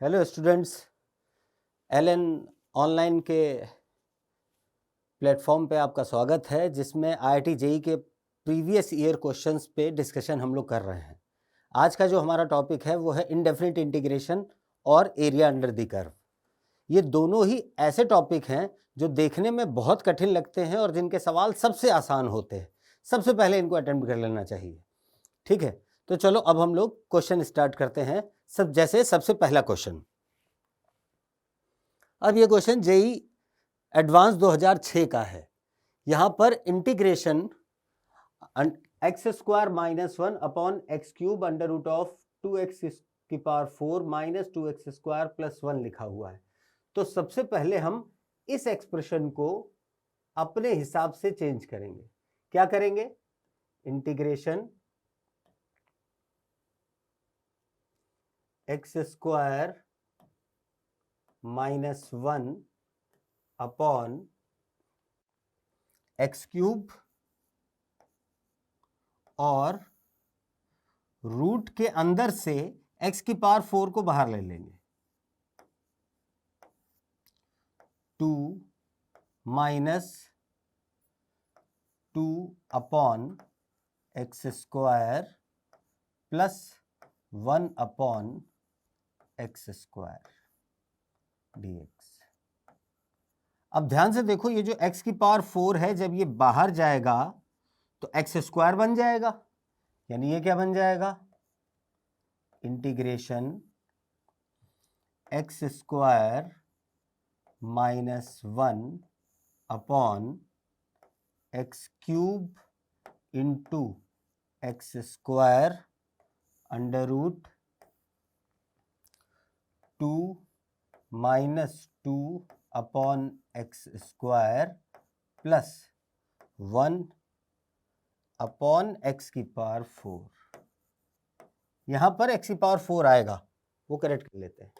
Hello students, LN online के platform पे आपका स्वागत है, जिसमें आईआईटी जेईई के प्रीवियस ईयर क्वेश्चंस पे डिस्कशन हम लोग कर रहे हैं। आज का जो हमारा टॉपिक है वो है इंडेफिनिट इंटीग्रेशन और एरिया अंडर द कर्व। ये दोनों ही ऐसे टॉपिक हैं जो देखने में बहुत कठिन लगते हैं और जिनके सवाल सबसे आसान होते हैं। सबसे पहले इनको अटेम्प्ट कर लेना चाहिए। ठीक है, तो चलो अब हम लोग क्वेश्चन स्टार्ट करते हैं। सबसे पहला क्वेश्चन, अब ये क्वेश्चन जेईई एडवांस 2006 का है। यहां पर integration x square minus 1 upon x cube under root of 2x की power 4 minus 2x square plus 1 लिखा हुआ है। तो सबसे पहले हम इस एक्सप्रेशन को अपने हिसाब से चेंज करेंगे। क्या करेंगे? Integration x square minus 1 upon x cube और रूट के अंदर से x की पावर 4 को बाहर ले लेंगे। 2 minus 2 upon x square plus 1 upon x square dx। अब ध्यान से देखो, ये जो x की पावर 4 है, जब ये बाहर जाएगा तो एक्स स्क्वायर बन जाएगा, यानी ये क्या बन जाएगा? Integration x square minus 1 upon x cube into x square under root 2 minus 2 upon x square plus 1 upon x की पावर 4। यहां पर एक्स की पावर 4 आएगा, वो करेक्ट कर लेते हैं।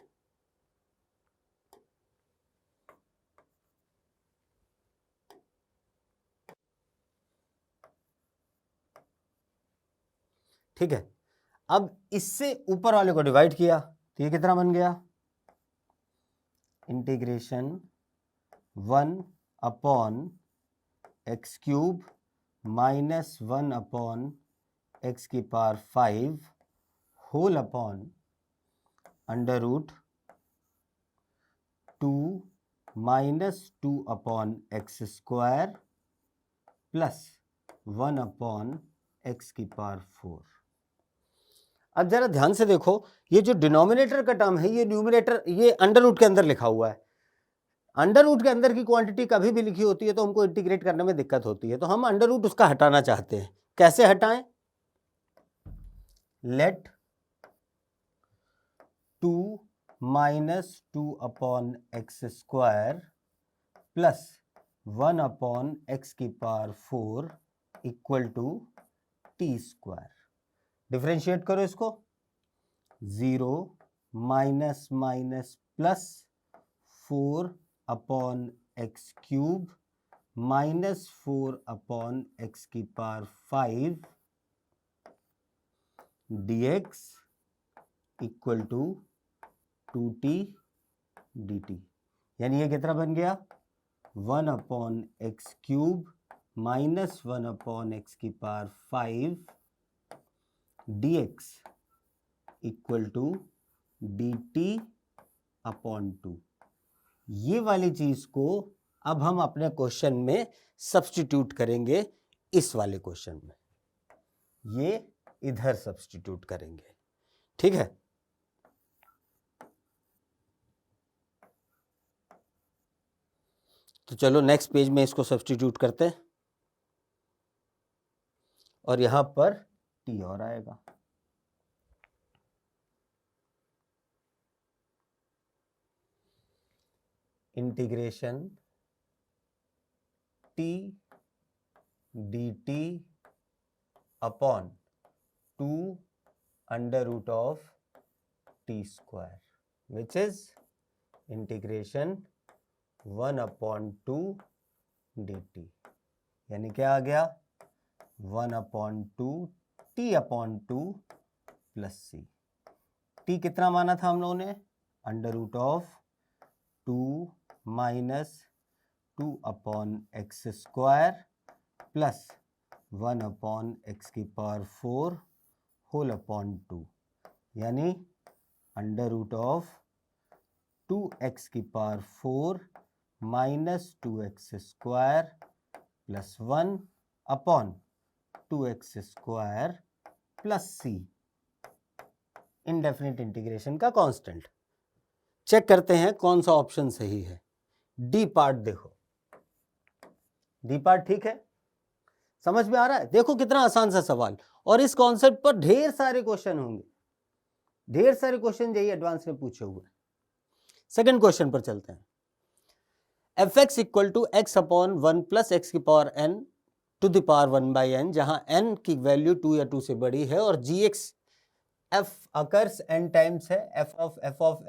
ठीक है, अब इससे ऊपर वाले को डिवाइड किया तो ये कितना बन गया? Integration 1 upon x cube minus 1 upon x की power 5 whole upon under root 2 minus 2 upon x square plus 1 upon x की पावर 4। अब जरा ध्यान से देखो, ये जो डिनोमिनेटर का टर्म है, ये न्यूमरेटर, ये अंडर रूट के अंदर लिखा हुआ है। अंडर रूट के अंदर की क्वांटिटी कभी भी लिखी होती है तो हमको इंटीग्रेट करने में दिक्कत होती है, तो हम अंडर रूट उसका हटाना चाहते हैं। कैसे हटाएं? Let 2 minus 2 upon x square plus 1 upon x की power 4 equal to t square. Differentiate करो इसको। 0 minus minus plus 4 upon x cube minus 4 upon x की power 5 dx equal to 2t dt। यानी ये कितना बन गया? 1 upon x cube minus 1 upon x की power 5 dx equal to dt upon 2। ये वाली चीज को अब हम अपने क्वेश्चन में सब्स्टिट्यूट करेंगे। इस वाले क्वेश्चन में ये इधर सब्स्टिट्यूट करेंगे। ठीक है, तो चलो नेक्स्ट पेज में इसको सब्स्टिट्यूट करते हैं और यहां पर टी और आएगा। Integration t dt upon 2 under root of t square which is integration 1 upon 2 dt। यानी क्या आ गया? 1 upon 2 t upon 2 plus c. T कितना माना था हम लोगों ने? Under root of 2 minus 2 upon x square plus 1 upon x की पावर 4 होल अपॉन 2, यानी अंडर रूट ऑफ 2x की power 4 minus 2x square plus 1 upon 2x square plus c, indefinite integration का कांस्टेंट। चेक करते हैं कौन सा option सही है। डी पार्ट देखो, डी पार्ट ठीक है, समझ में आ रहा है? देखो कितना आसान सा सवाल, और इस कॉन्सेप्ट पर ढेर सारे क्वेश्चन होंगे, ढेर सारे क्वेश्चन यही एडवांस में पूछे हुए। सेकंड क्वेश्चन पर चलते हैं। F x equal to x upon 1 plus x की power n to the power 1 by n, जहां n की वैल्यू 2 या 2 से बड़ी है और g x f occurs n times है, f of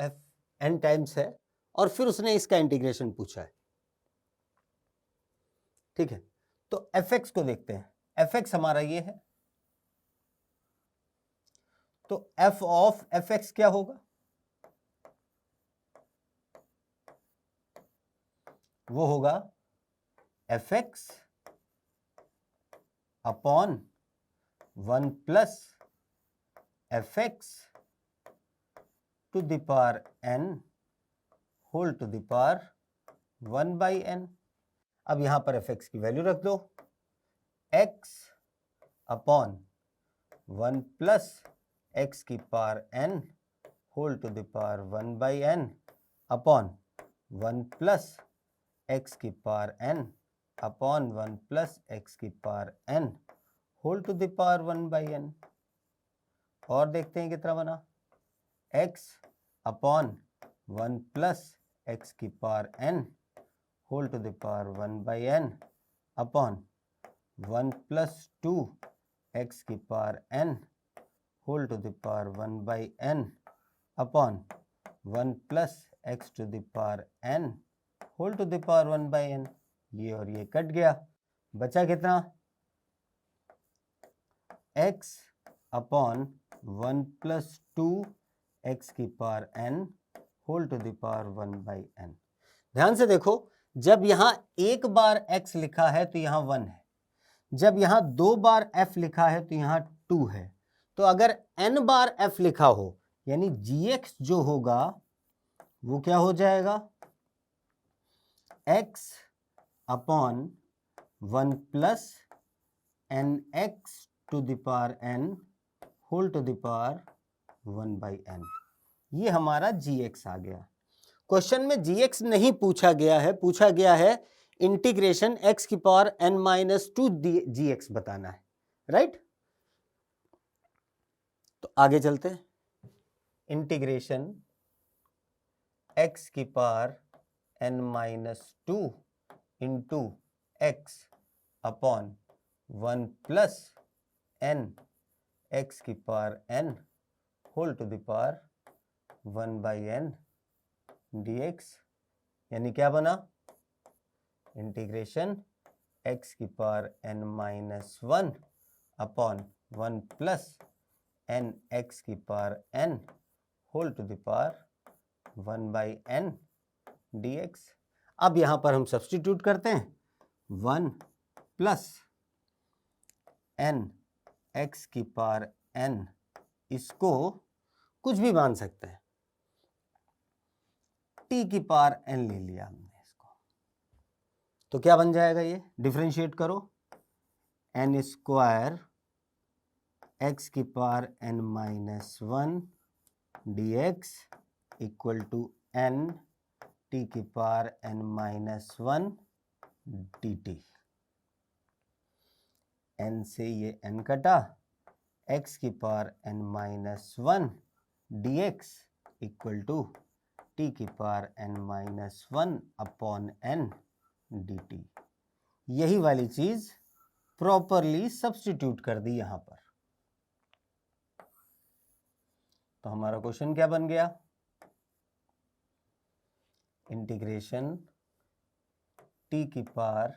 f n times है, और फिर उसने इसका इंटीग्रेशन पूछा है। ठीक है, तो एफ एक्स को देखते हैं। एफ एक्स हमारा ये है, तो एफ ऑफ एफ एक्स क्या होगा? वो होगा f x upon 1 plus f x to the power n whole to the power 1 by n। अब यहां पर एफ एक्स की वैल्यू रख दो, x अपॉन 1 प्लस एक्स की power n whole to the power 1 by n upon 1 plus x की power n upon 1 plus x की power n whole to the power 1 by n। और देखते हैं कितना बना, x अपॉन 1 प्लस एक्स की power n whole to the power 1 by n upon 1 plus 2 x की power n whole to the power 1 by n upon 1 plus x to the power n whole to the power 1 by n। ये और ये cut गया, बचा कितना, x upon 1 plus 2 x की power n whole to the power 1 by n। ध्यान से देखो, जब यहां एक बार x लिखा है तो यहां 1 है, जब यहां 2 बार f लिखा है तो यहां 2 है। तो अगर n बार f लिखा हो, यानी gx जो होगा वो क्या हो जाएगा, x upon 1 plus n x to the power n whole to the power 1 by n। ये हमारा gx आ गया। क्वेश्चन में gx नहीं पूछा गया है, पूछा गया है इंटीग्रेशन x की पावर n माइनस 2 gx बताना है, राइट? तो आगे चलते हैं। इंटीग्रेशन x की power n minus 2 into x upon 1 plus n x की power n whole to the power 1 by n dx, यानी क्या बना, इंटीग्रेशन x की power n minus 1 upon 1 plus n x की power n whole to the power 1 by n dx। अब यहां पर हम सब्स्टिट्यूट करते हैं, 1 प्लस n एक्स की पावर n, इसको कुछ भी मान सकते हैं, t की पावर n ले लिया हमने इसको, तो क्या बन जाएगा, ये डिफरेंशिएट करो, n स्क्वायर एक्स की power n minus 1 dx equal to n t की power n minus 1 dt। n से ये n कटा, x की power n minus 1 dx equal to t की power n minus 1 upon n dt। यही वाली चीज प्रॉपरली सब्स्टिट्यूट कर दी यहां पर। तो हमारा क्वेश्चन क्या बन गया, इंटीग्रेशन t की power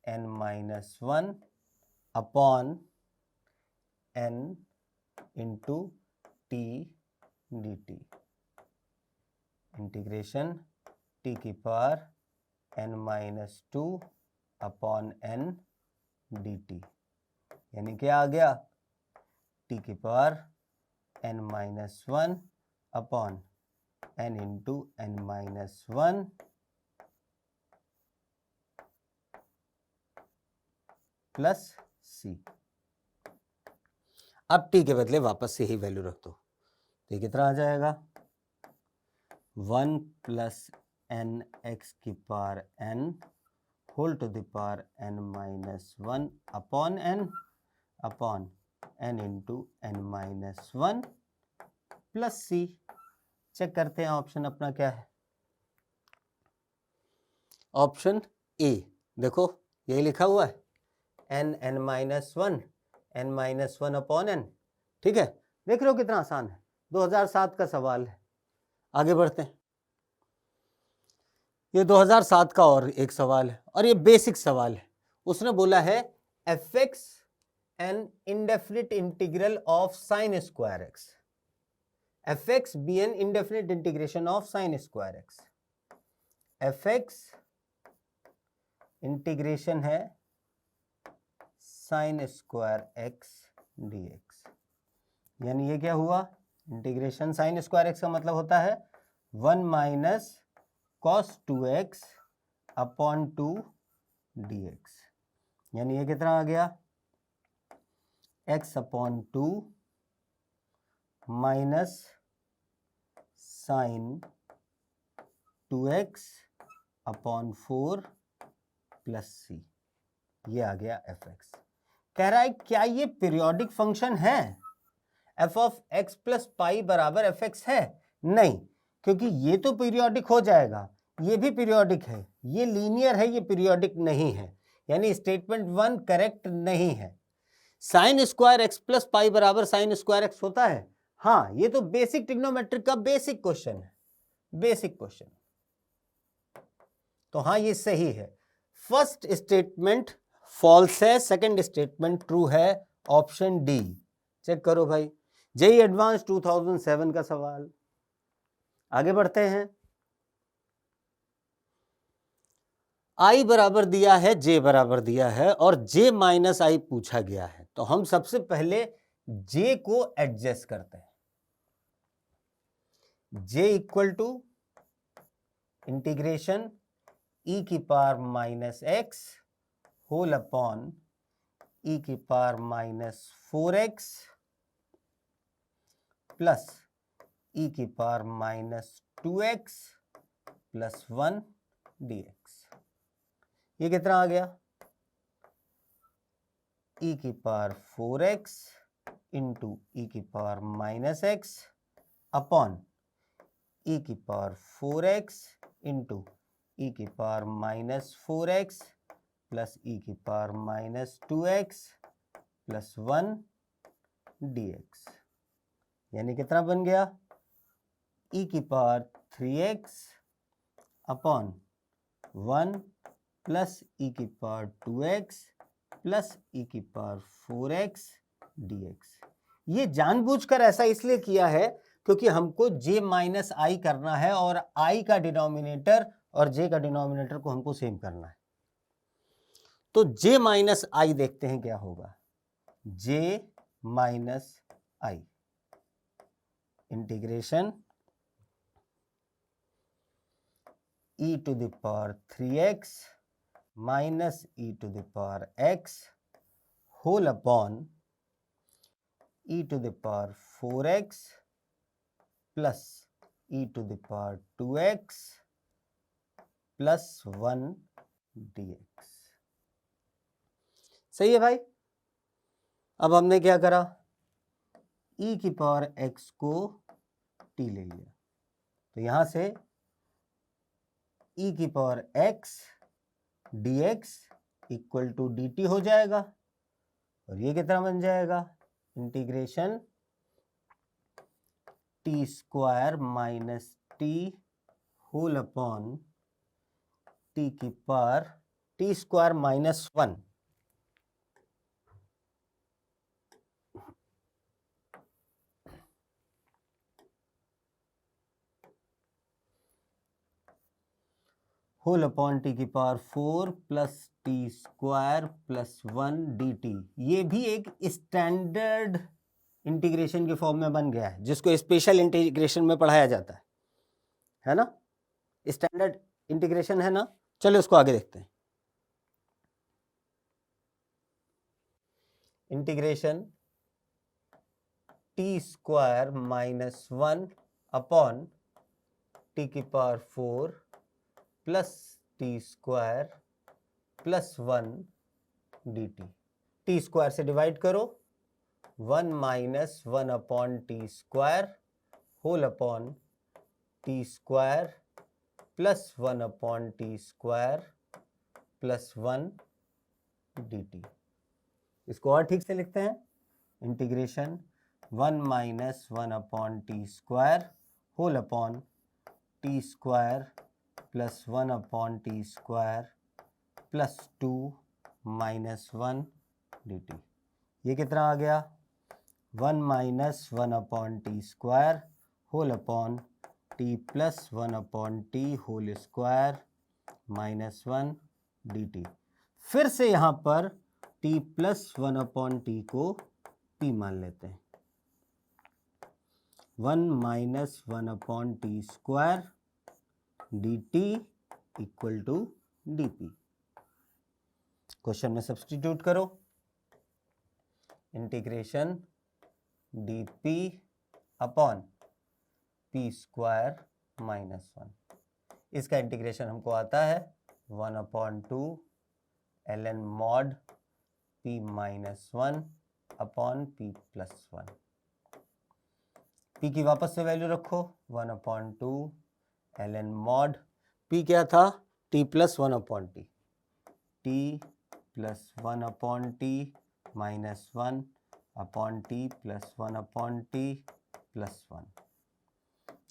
n minus 1 upon n into t dt। Integration T की power n-2 upon n dt, यानी क्या आ गया, टी की power n-1 upon n into n-1 plus C. अब टी के बदले वापस से ही वैल्यू रख दो, तो ये कितना आ जाएगा, 1 प्लस एन एक्स की power n whole to the power n-1 upon n into n-1 plus c. Check करते हैं ऑप्शन अपना क्या है। ऑप्शन ए देखो, यही लिखा हुआ है n-1 अपॉन n, ठीक है। देख रहे हो कितना आसान है, 2007 का सवाल है। आगे बढ़ते हैं, ये 2007 का और एक सवाल है, और ये बेसिक सवाल है। उसने बोला है fx an indefinite integral of sine square x, fx be an indefinite integration of sine square x. fx integration है साइन स्क्वायर एक्स dx, यानी ये क्या हुआ, इंटीग्रेशन साइन स्क्वायर एक्स का मतलब होता है 1 minus cos 2x upon 2 dx, यानी ये कितना आ गया, x upon 2 minus sine 2x upon 4 plus C, ये आ गया fx। कह रहा है क्या ये पीरियोडिक फंक्शन है, f of x plus pi बराबर fx है, नहीं, क्योंकि ये तो पीरियोडिक हो जाएगा, ये भी पीरियोडिक है, ये लीनियर है, ये पीरियोडिक नहीं है, यानी स्टेटमेंट 1 करेक्ट नहीं है। Sine square x plus pi बराबर साइन स्क्वायर एक्स होता है, हाँ, ये तो बेसिक ट्रिग्नोमेट्रिक का बेसिक क्वेश्चन है, बेसिक क्वेश्चन, तो हाँ ये सही है। फर्स्ट स्टेटमेंट फॉल्स है, सेकंड स्टेटमेंट ट्रू है, ऑप्शन डी। चेक करो भाई, जेईई एडवांस 2007 का सवाल। आगे बढ़ते हैं, आई बराबर दिया है, जे बराबर दिया है, और जे माइनस आई पूछा गया है, तो हम सबसे पहले जे को एडजस्ट करते हैं। J equal to integration E की power minus x whole upon E की power minus 4x plus e की power minus 2x plus 1 dx, ये कितना आ गया, ई की पावर 4x इंटू ई की power minus x upon E की पावर 4x इंटू ई की power minus 4x plus e की power minus 2x plus 1 dx, यानी कितना बन गया, ई की power 3x upon 1 plus e की पावर 2x प्लस ई की पावर 4x dx। ये जानबूझकर ऐसा इसलिए किया है क्योंकि हमको j माइनस आई करना है, और i का डिनोमिनेटर और j का डिनोमिनेटर को हमको सेम करना है। तो j माइनस आई देखते हैं क्या होगा, j minus I integration e to the power 3x minus e to the power x whole upon e to the power 4x plus e to the power 2x plus 1 dx। सही है भाई। अब हमने क्या करा, e की power x को t ले लिया, तो यहां से e की power x dx equal to dt हो जाएगा, और ये कितना बन जाएगा, integration T square minus T whole upon T की power T square minus 1 whole upon T की power 4 plus T square plus 1 dt। ये भी एक स्टैंडर्ड इंटीग्रेशन के फॉर्म में बन गया है, जिसको स्पेशल इंटीग्रेशन में पढ़ाया जाता है ना। स्टैंडर्ड इंटीग्रेशन है ना। चलो इसको आगे देखते हैं। Integration T square minus 1 upon T की power 4 plus T square plus 1 dt। T square से डिवाइड करो, 1 minus 1 upon T square whole upon T square plus 1 upon T square plus 1 dt। इसको और ठीक से लिखते हैं। Integration 1 minus 1 upon T square whole upon T square plus 1 upon T square plus 2 minus 1 dt। ये कितना आ गया? 1 minus 1 upon T square whole upon t plus 1 upon t whole square minus 1 dt। फिर से यहाँ पर t प्लस 1 अपॉन टी को p मान लेते हैं। 1 minus 1 upon T square dt equal to dp। Question में सब्स्टिट्यूट करो। Integration dp upon p square minus 1। इसका इंटीग्रेशन हमको आता है 1 upon 2 ln mod p minus 1 upon p plus 1। p की वापस से वैल्यू रखो, 1 अपॉन 2 ln मॉड p क्या था? t plus 1 upon T, t plus 1 upon T minus 1 upon t plus 1 upon t plus 1।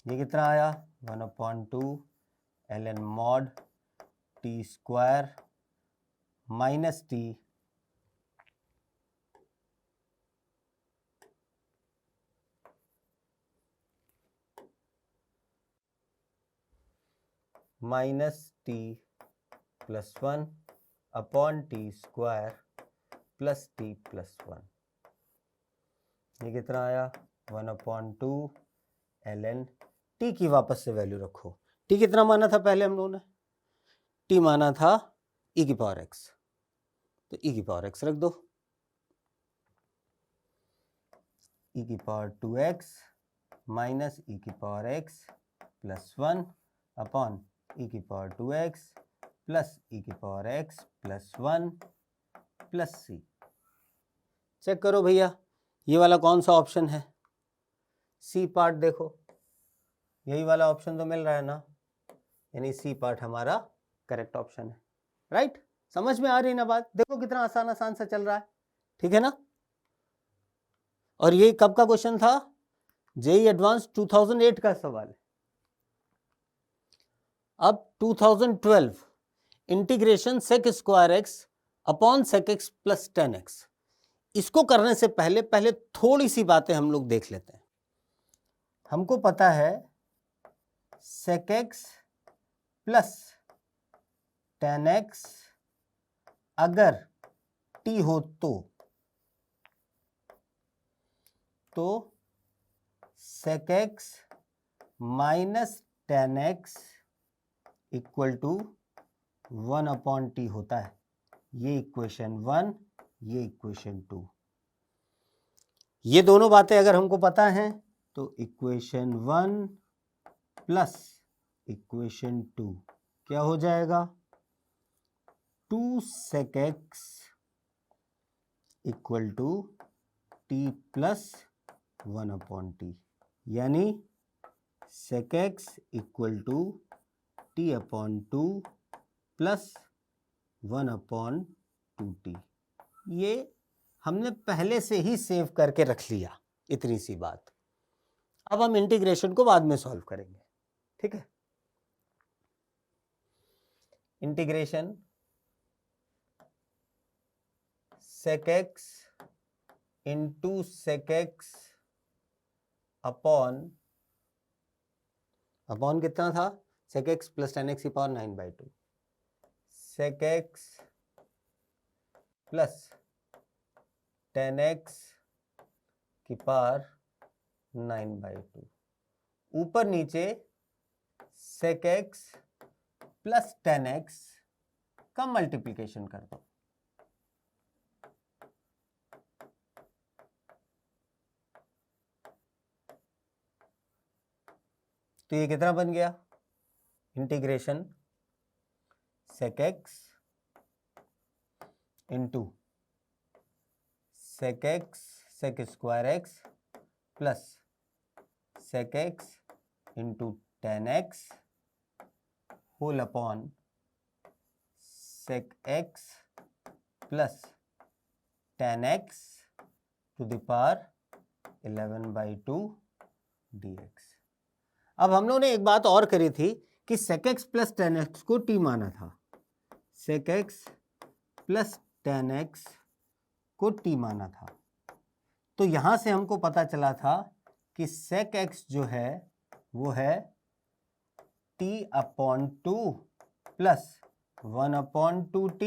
ये कितना आया? 1 upon 2 ln mod T square minus T minus T plus 1 upon T square plus T plus 1। ये कितना आया? 1 upon 2 ln T की वापस से value रखो। टी कितना माना था पहले हम लोगों ने? टी माना था e की पावर x, तो e की पावर x रख दो। e की पावर 2x माइनस e की power x plus 1 upon e की पावर 2x प्लस e की power x plus 1 plus c। Check करो भैया, ये वाला कौन सा ऑप्शन है? सी पार्ट देखो, यही वाला ऑप्शन तो मिल रहा है ना, यानी सी पार्ट हमारा करेक्ट ऑप्शन है। राइट? समझ में आ रही ना बात? देखो कितना आसान आसान सा चल रहा है, ठीक है ना। और ये कब का क्वेश्चन था? जेईई एडवांस 2008 का सवाल है। अब 2012 integration sec square x upon sec x plus 10x, इसको करने से पहले थोड़ी सी बातें हम लोग देख लेते हैं। हमको पता है सेक एक्स प्लस 10x अगर t हो तो sec x minus 10x equal to 1 upon t होता है। ये इक्वेशन 1, ये इक्वेशन 2। ये दोनों बातें अगर हमको पता हैं तो इक्वेशन 1 प्लस इक्वेशन 2 क्या हो जाएगा? 2 sec X equal to T plus 1 upon T, यानी sec X equal to T upon 2 plus 1 upon 2t। ये हमने पहले से ही सेव करके रख लिया, इतनी सी बात। अब हम इंटीग्रेशन को बाद में सॉल्व करेंगे, ठीक है। Integration sec x into sec x upon कितना था? सेक एक्स प्लस 10x की power 9/2 sec x plus tan x की पावर 9/2, ऊपर नीचे sec x plus tan x का मल्टीप्लिकेशन कर दो। तो ये कितना बन गया? Integration sec x into sec x sec square x plus sec x into tan x whole upon sec x plus tan x to the power 11/2 dx। अब हम लोगों ने एक बात और करी थी कि sec x plus tan x को t माना था, sec x plus tan x को t माना था। तो यहां से हमको पता चला था कि sec x जो है वो है t/2 प्लस 1/2t,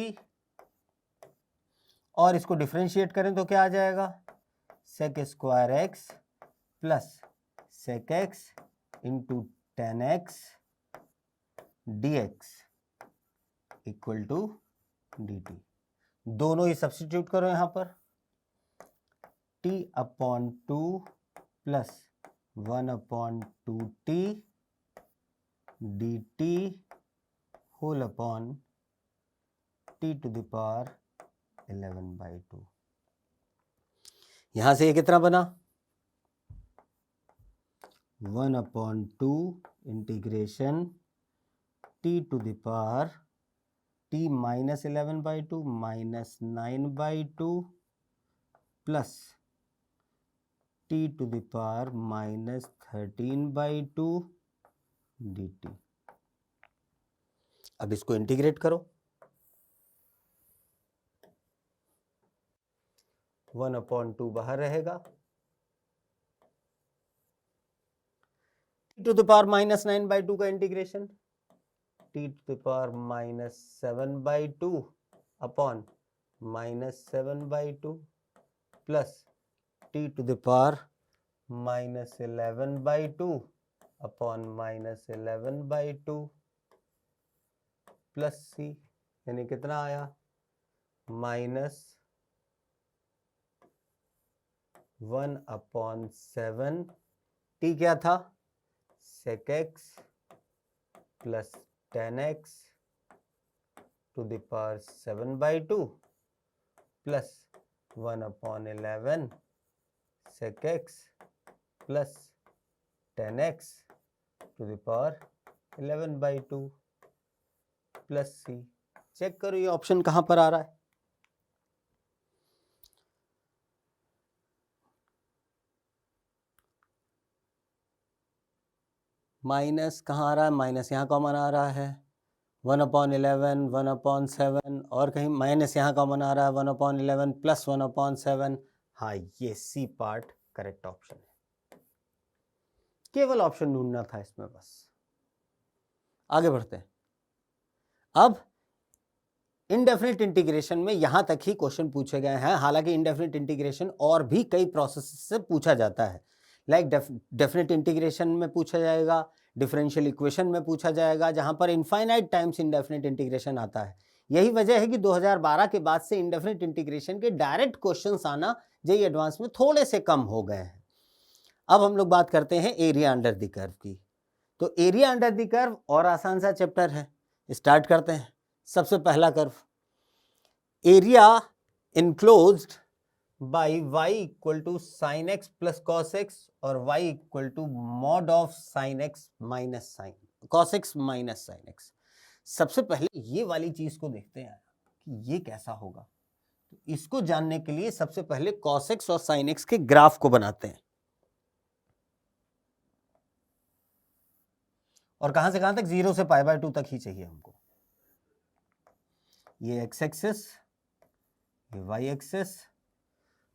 और इसको डिफरेंशिएट करें तो क्या आ जाएगा? sec square x plus sec x into tan x dx equal to dt। दोनों ही सब्स्टिट्यूट करो यहां पर, t/2 plus 1/2t dt whole upon t to the power 11/2। यहां से ये कितना बना? 1/2 integration t to the power t minus 11/2 minus 9/2 plus t to the power minus 13/2 dt। अब इसको इंटीग्रेट करो, 1/2 बाहर रहेगा, टू द पावर माइनस 9/2 का integration t to the power minus 7/2 upon minus 7/2 plus t to the power minus 11/2 upon minus 11/2 plus c, यानी कितना आया? Minus 1/7, t क्या था? sec x plus tan x to the power 7/2 plus 1/11 sec x plus tan x to the power 11/2 plus c। Check करो ये option कहां पर आ रहा है? माइनस कहाँ आ रहा है? माइनस यहाँ कॉमन आ रहा है, 1/11 1/7, और कहीं माइनस यहाँ कॉमन आ रहा है, 1/11 प्लस 1/7। हाँ, ये सी पार्ट करेक्ट ऑप्शन है। केवल ऑप्शन ढूंढना था इसमें बस। आगे बढ़ते हैं। अब इनडेफिनिट इंटीग्रेशन में यहां तक ही क्वेश्चन पूछे गए हैं, हालांकि इनडेफिनिट इंटीग्रेशन और भी कई प्रोसेस से पूछा जाता है। लाइक डेफिनेट इंटीग्रेशन में पूछा जाएगा, डिफरेंशियल इक्वेशन में पूछा जाएगा, जहां पर इनफाइनाइट टाइम्स इनडेफिनिट इंटीग्रेशन आता है। यही वजह है कि 2012 के बाद से इनडेफिनिट इंटीग्रेशन के डायरेक्ट क्वेश्चंस आना जेईई एडवांस में थोड़े से कम हो गए हैं। अब हम लोग बात करते हैं एरिया अंडर द कर्व की। तो एरिया अंडर द कर्व और आसान सा चैप्टर है, स्टार्ट करते हैं। सबसे पहला curve, area enclosed by y equal to sine x plus cos x और y equal to mod of sine x minus sine cos x minus sine x. सबसे पहले ये वाली चीज को देखते हैं कि ये कैसा होगा। तो इसको जानने के लिए सबसे पहले कॉस एक्स और साइन एक्स के ग्राफ को बनाते हैं। और कहां से कहां तक? 0 से π/2 तक ही चाहिए हमको। ये एक्स एक्सिस, ये वाई एक्सिस।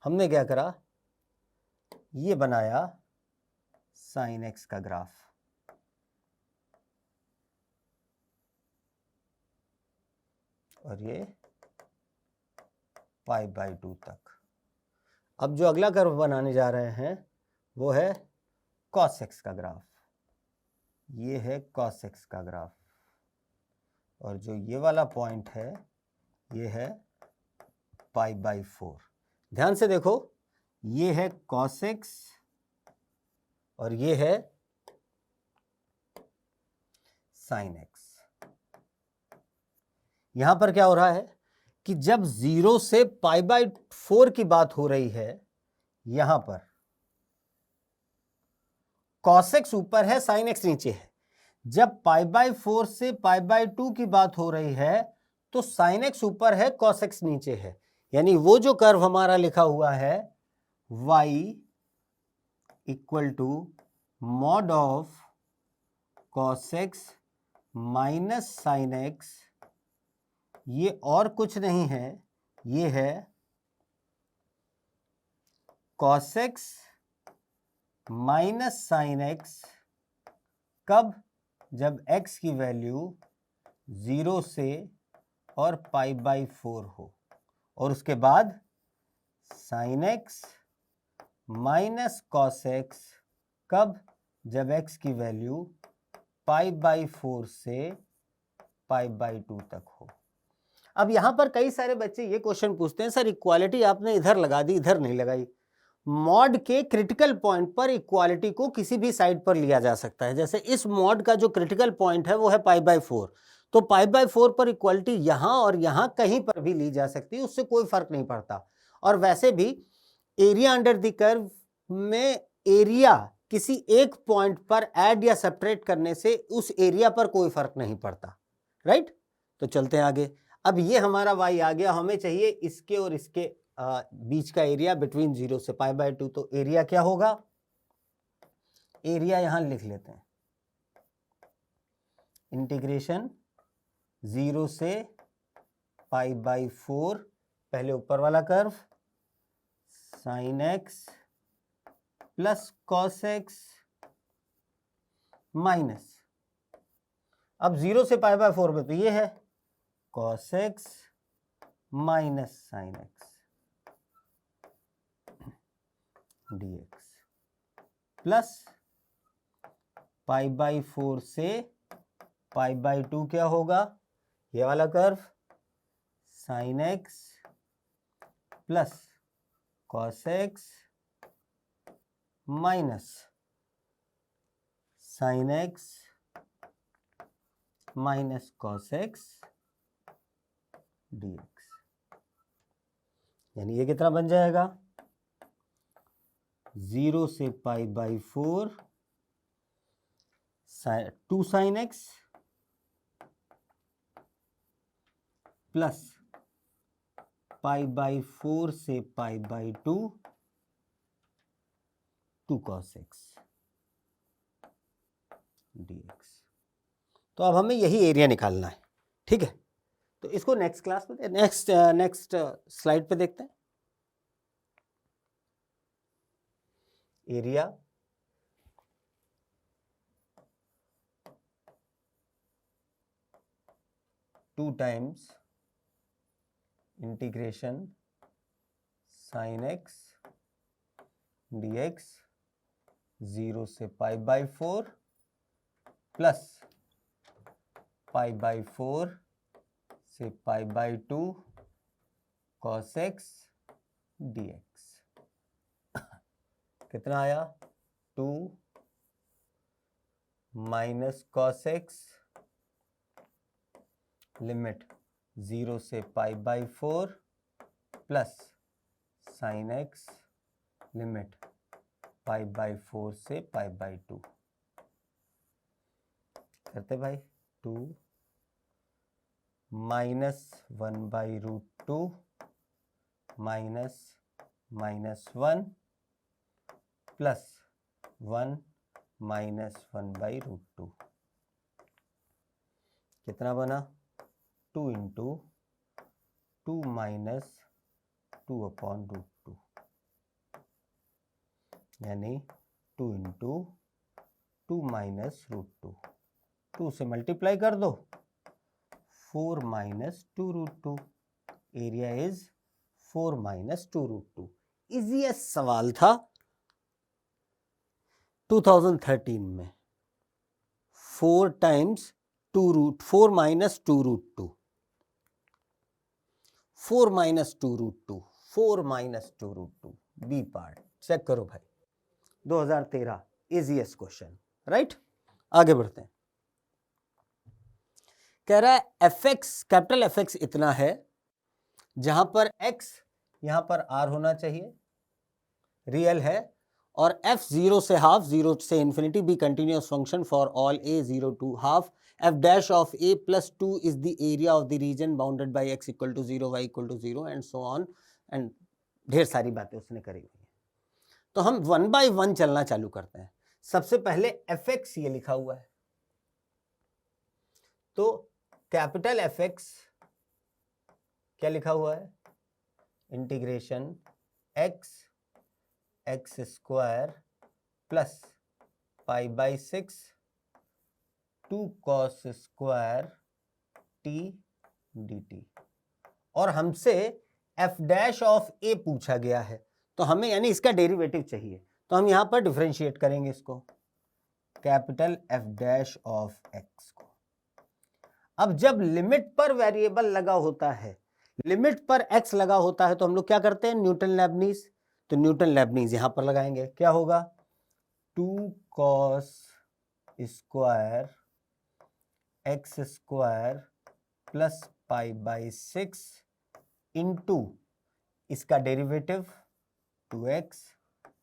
हमने क्या करा? ये बनाया साइन एक्स का ग्राफ। और ये π/2 तक। अब जो अगला कर्व बनाने जा रहे हैं वो है cos x का ग्राफ। ये है cos x का ग्राफ, और जो ये वाला पॉइंट है ये है π/4। ध्यान से देखो, ये है cos x और ये है sin x। यहां पर क्या हो रहा है कि जब 0 से π/4 की बात हो रही है, यहां पर cos x ऊपर है, sin x नीचे है। जब π/4 से π/2 की बात हो रही है तो sin x ऊपर है, cos x नीचे है। यानी वो जो कर्व हमारा लिखा हुआ है y equal to mod of cos x minus sin x, ये और कुछ नहीं है, ये है cos x minus sin x। कब? जब x की वैल्यू 0 से और π/4 हो, और उसके बाद sin x minus cos x। कब? जब x की वैल्यू π/4 से π/2 तक हो। अब यहां पर कई सारे बच्चे ये क्वेश्चन पूछते हैं, सर इक्वालिटी आपने इधर लगा दी, इधर नहीं लगाई। मॉड के क्रिटिकल पॉइंट पर इक्वालिटी को किसी भी साइड पर लिया जा सकता है। जैसे इस मॉड का जो क्रिटिकल पॉइंट है वो है π/4, तो π/4 पर इक्वालिटी यहां और यहां कहीं पर भी ली जा सकती है, उससे कोई फर्क नहीं पड़ता। और वैसे भी एरिया अंडर द कर्व में एरिया किसी एक पॉइंट पर ऐड या सब्ट्रैक्ट करने से उस एरिया पर कोई फर्क नहीं पड़ता, राइट। तो चलते हैं आगे। अब ये हमारा y आ गया, हमें चाहिए इसके और इसके बीच का एरिया बिटवीन 0 से π/2। तो एरिया क्या होगा? एरिया यहां लिख लेते हैं, इंटीग्रेशन 0 से π/4, पहले ऊपर वाला curve sin x plus cos x minus, अब 0 से π/4 में तो ये है cos x minus sin x dx plus π/4 से π/2 क्या होगा? ये वाला curve sin x plus cos x minus sin x minus cos x dx। यानी ये कितना बन जाएगा? 0 से π/4 2 sin x प्लस π/4 से π/2 2 cos x dx। तो अब हमें यही एरिया निकालना है, ठीक है। तो इसको नेक्स्ट क्लास में, नेक्स्ट स्लाइड पे देखते हैं। Area two times integration sin x dx 0 से π/4 प्लस π/4 से π/2 cos x dx। कितना आया? 2 माइनस cos x लिमिट 0 से π/4 प्लस sin x लिमिट π/4 से π/2। करते भाई, 2 माइनस 1/√2 माइनस -1 प्लस 1 माइनस 1/√2। कितना बना? 2 इंटू 2 माइनस 2/√2, यानी 2 इंटू 2 माइनस √2। 2 से मल्टीप्लाई कर दो, 4 minus 2 root 2. Area is 4 minus 2 root 2. Easiest सवाल था 2013 में. 4 times 2 root 4 minus 2 root 2. 4 minus 2 root 2. 4 minus 2 root 2. B part check करो भाई. 2013 इजीएस्ट क्वेश्चन. राइट, आगे बढ़ते हैं. कह रहा है fx, कैपिटल fx इतना है जहां पर x यहां पर r होना चाहिए, रियल है, और f 0 से हाफ, 0 से infinity B continuous function for all a 0 to half, f dash of a plus 2 is the area of the region bounded by x equal to 0, y equal to 0 and so on, and ढेर सारी बातें उसने करी हुई है. तो हम 1 by 1 चलना चालू करते हैं. सबसे पहले fx ये लिखा हुआ है, तो कैपिटल fx क्या लिखा हुआ है, integration x square plus pi by 6 2 cos square t dt. और हमसे f डैश ऑफ a पूछा गया है, तो हमें यानी इसका डेरिवेटिव चाहिए, तो हम यहां पर डिफरेंशिएट करेंगे इसको, capital f dash of x को. अब जब लिमिट पर वेरिएबल लगा होता है, लिमिट पर x लगा होता है, तो हम लोग क्या करते हैं, न्यूटन लेबनीज. तो न्यूटन लेबनीज यहां पर लगाएंगे, क्या होगा, 2 cos square x square plus pi by 6 into इसका derivative 2x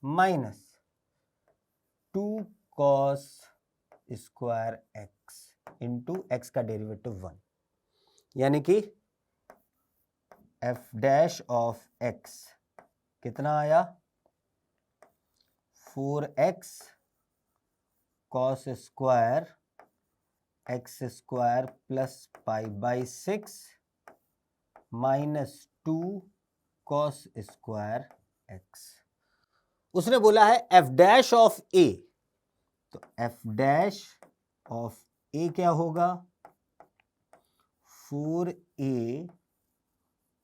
minus 2 cos square x into x का डेरिवेटिव 1, यानी कि f डैश ऑफ x कितना आया, 4x cos square x square plus pi by 6 minus 2 cos square x. उसने बोला है f dash of a, तो f डैश ऑफ a क्या होगा, 4a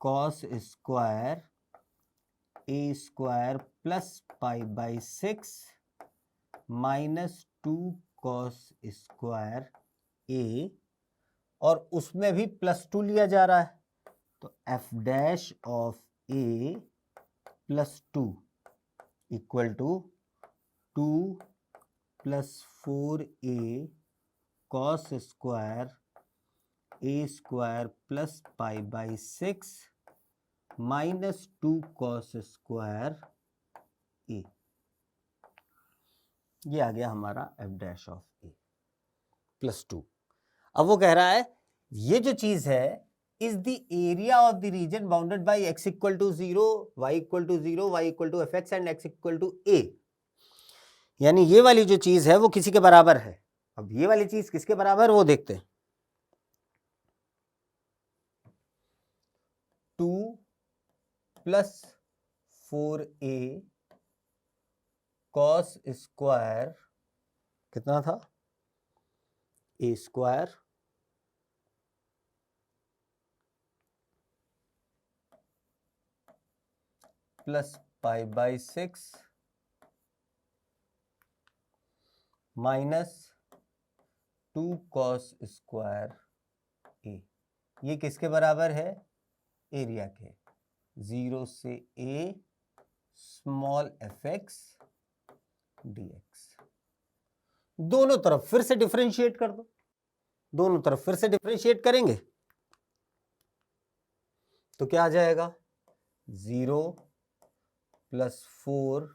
cos square a square plus pi by 6 minus 2 cos square a, और उसमें भी plus 2 लिया जा रहा है, तो f dash of a plus 2 equal to 2 plus 4a cos square a square plus pi by 6 minus 2 cos square a. ये आ गया हमारा f dash of a plus 2. अब वो कह रहा है ये जो चीज है is the area of the region bounded by x equal to 0, y equal to 0, y equal to fx and x equal to a. यानी ये वाली जो चीज है वो किसी के बराबर है. अब ये वाली चीज किसके बराबर वो देखते हैं. 2 प्लस 4a cos स्क्वायर कितना था, a square plus pi by 6 minus 2 cos square a. ये किसके बराबर है, एरिया के, 0 से a स्मॉल fx dx. दोनों तरफ फिर से डिफरेंशिएट कर दो, दोनों तरफ फिर से डिफरेंशिएट करेंगे तो क्या आ जाएगा, 0 plus 4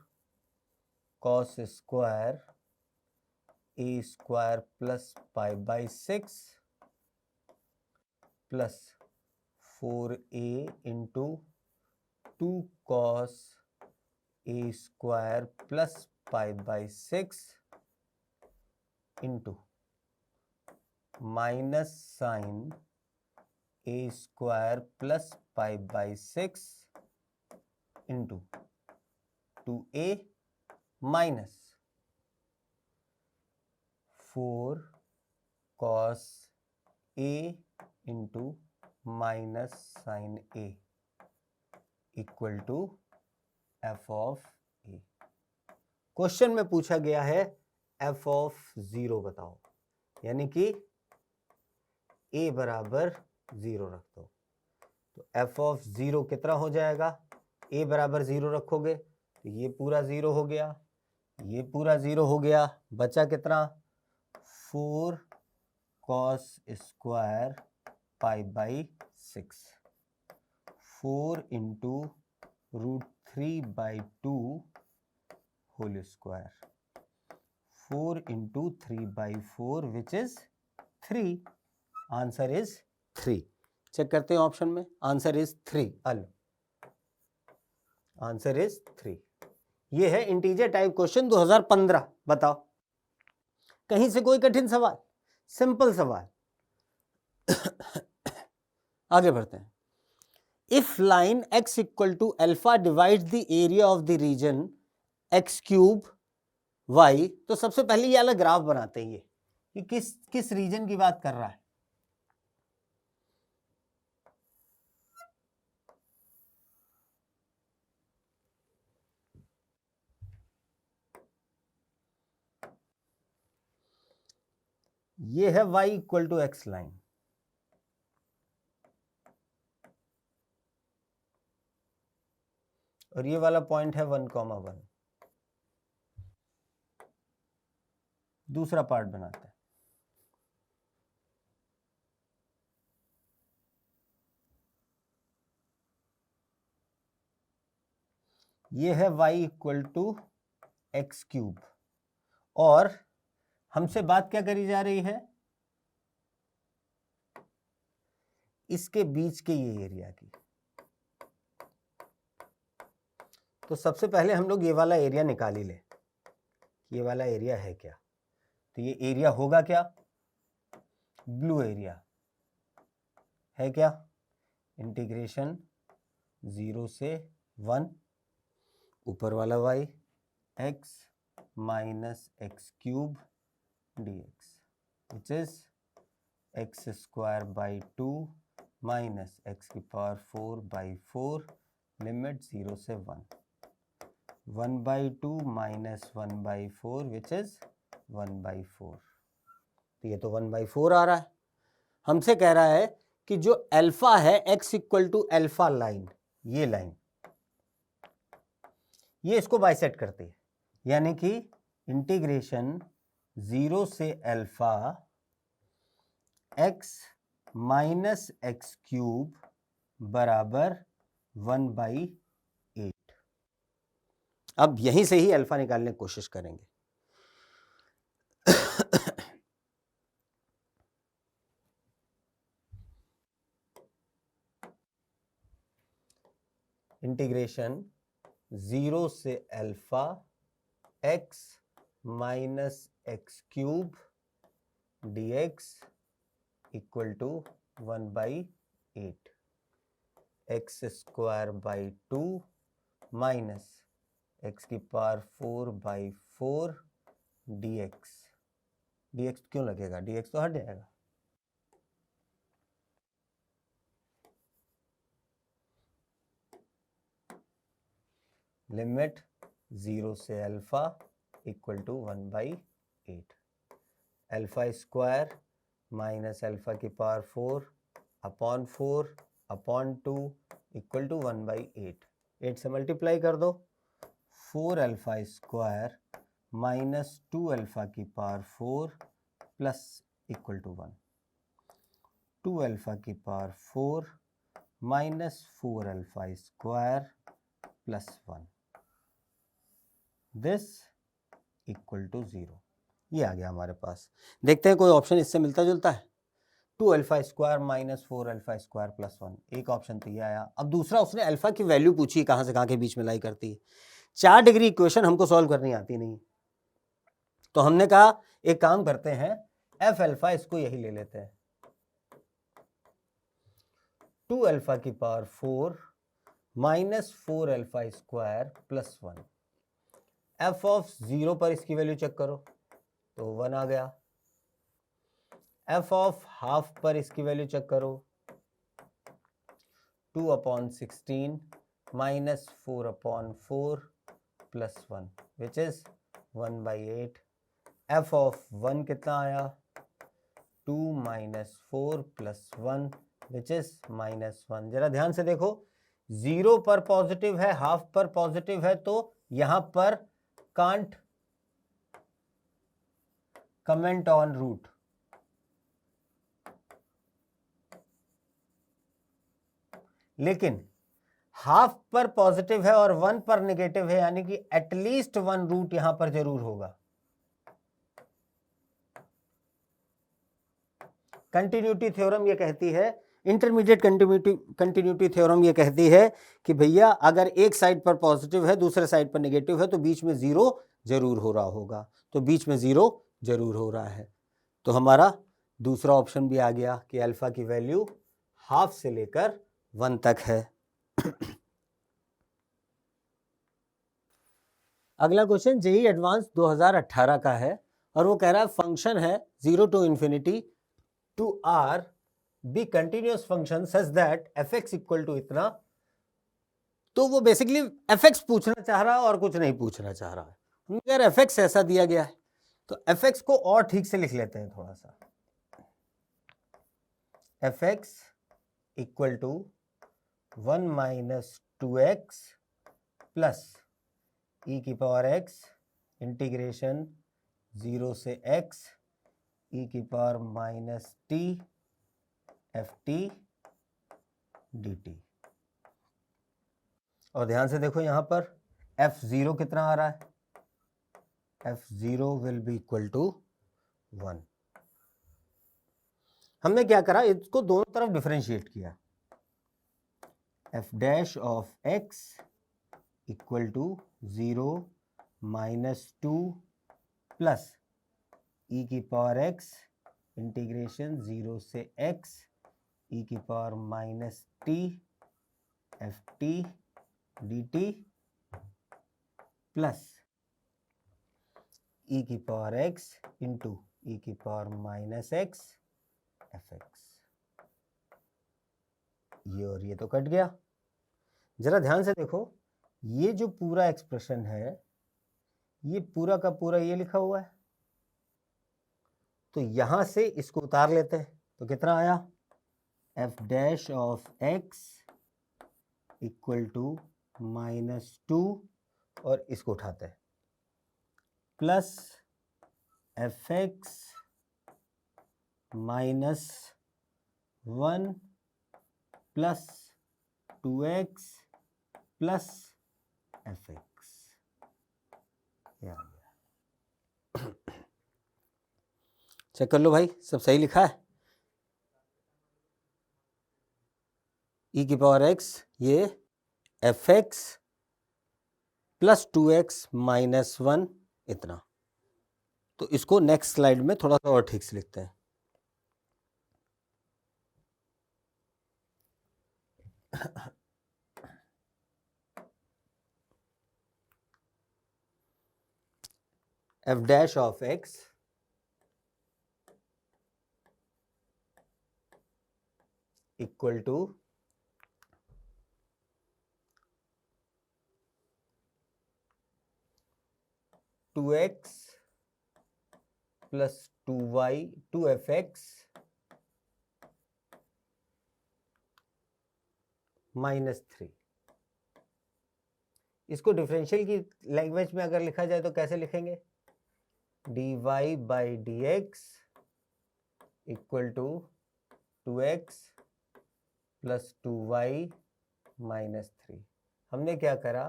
cos square a square plus pi by 6 plus 4a into 2 cos a square plus pi by 6 into minus sine a square plus pi by 6 into 2a minus 4 cos a into minus sine a equal to f of a. Question में पूछा गया है f of 0 बताओ, यानी कि ए बराबर 0 रख दो। तो एफ ऑफ 0 कितना हो जाएगा, ए बराबर 0 रखोगे तो ये पूरा 0 हो गया, ये पूरा 0 हो गया, बचा कितना 4 cos square pi by 6, 4 into √3/2 whole square, 4 into 3/4 which is 3। Answer is 3। Check करते हैं ऑप्शन में, आंसर इज 3। Answer is 3। ये है इंटीजर टाइप क्वेश्चन 2015। बताओ कहीं से कोई कठिन सवाल, सिंपल सवाल। आगे बढ़ते हैं। If line x equal to alpha divide the area of the region x³ y, तो सबसे पहले ये वाला ग्राफ बनाते हैं, ये किस रीजन की बात कर रहा है। ये है y equal to x line, और ये वाला पॉइंट है 1,1। दूसरा पार्ट बनाते हैं। ये है y इक्वल टू x³, और हमसे बात क्या करी जा रही है, इसके बीच के ये एरिया की। तो सबसे पहले हम लोग ये वाला एरिया निकाल ही ले, ये वाला एरिया है क्या। तो ये एरिया होगा क्या, ब्लू एरिया है क्या, इंटीग्रेशन 0 से 1 ऊपर वाला y x minus x³ dx which is x² 2 minus x⁴/4 limit 0 से 1, 1/2 माइनस 1/4 विच इज 1/4। तो ये तो 1/4 आ रहा है। हमसे कह रहा है कि जो अल्फा है x equal to alpha line, ये लाइन, ये इसको बाइसेक्ट करती है, यानी कि इंटीग्रेशन 0 से अल्फा x माइनस x³ बराबर 1/8। अब यहीं से ही अल्फा निकालने की कोशिश करेंगे। इंटीग्रेशन 0 से alpha x minus x³ dx equal to 1/8, x² 2 minus x⁴/4 dx। dx क्यों लगेगा, dx तो हट जाएगा। लिमिट 0 से alpha equal to 1/8, alpha square minus α⁴ upon 4 upon 2 equal to 1/8। 8 से मल्टीप्लाई कर दो, 4α² minus 2α⁴ plus equal to 1, 2α⁴ minus 4α² plus 1, this equal to 0। ये आ गया हमारे पास। देखते हैं कोई ऑप्शन इससे मिलता जुलता है। 2α² माइनस 4α² प्लस 1, एक ऑप्शन तो ये आया। अब दूसरा, उसने अल्फा की वैल्यू पूछी कहाँ से कहाँ के बीच में लाई करती है। 4 डिग्री इक्वेशन हमको सॉल्व करनी आती नहीं, तो हमने कहा एक काम करते हैं, एफ अल्फा इसको यही ले लेते हैं, 2α⁴ माइनस 4α² प्लस 1। एफ ऑफ 0 पर इसकी वैल्यू चेक करो तो 1 आ गया। एफ ऑफ हाफ पर इसकी वैल्यू चेक करो, 2/16 minus 4/4 plus 1 which is 1/8। F of 1 कितना आया, 2 माइनस 4 प्लस 1 विच इज -1। जरा ध्यान से देखो, 0 पर पॉजिटिव है, हाफ पर पॉजिटिव है, तो यहां पर कांट कमेंट ऑन रूट। लेकिन हाफ पर पॉजिटिव है और 1 पर नेगेटिव है, यानी कि एटलीस्ट 1 रूट यहां पर जरूर होगा। कंटिन्यूटी थ्योरम ये कहती है, इंटरमीडिएट कंटिन्यूटी थ्योरम ये कहती है कि भैया अगर एक साइड पर पॉजिटिव है, दूसरे साइड पर नेगेटिव है, तो बीच में 0 जरूर हो रहा होगा। तो बीच में 0 जरूर हो रहा है। तो हमारा दूसरा ऑप्शन भी आ गया कि अल्फा की वैल्यू हाफ से लेकर 1 तक है। अगला क्वेश्चन जेईई एडवांस 2018 का है और वो कह रहा है फंक्शन है 0 to infinity to r be continuous function such that fx equal to इतना। तो वो बेसिकली fx पूछना चाह रहा है और कुछ नहीं पूछना चाह रहा है। हमने यार fx ऐसा दिया गया है, तो fx को और ठीक से लिख लेते हैं थोड़ा सा। fx equal to 1 minus 2x plus e की पावर x इंटीग्रेशन 0 से x e की power minus t ft dt। और ध्यान से देखो यहां पर f0 कितना आ रहा है, f0 will be equal to 1। हमने क्या करा, इसको दोनों तरफ डिफरेंशिएट किया, f dash of x equal to 0 minus 2 plus e की पावर x इंटीग्रेशन 0 से x e की power minus t f t d t plus e की पावर x इंटू e की power minus x f x. ये और ये तो cut गया। जरा ध्यान से देखो, ये जो पूरा एक्सप्रेशन है, ये पूरा का पूरा ये लिखा हुआ है, तो यहां से इसको उतार लेते हैं, तो कितना आया, f dash of x equal to minus 2 और इसको उठाते हैं plus f x minus 1 plus 2x plus f x. Check कर लो भाई, सब सही लिखा है। e की पावर x ये f x plus 2x minus 1 इतना। तो इसको नेक्स्ट स्लाइड में थोड़ा सा और ठीक से लिखते हैं। F dash of x equal to 2x plus 2y 2fx minus 3। इसको डिफरेंशियल की लैंग्वेज में अगर लिखा जाए तो कैसे लिखेंगे, dy by d x equal to 2x plus 2y minus 3। हमने क्या करा,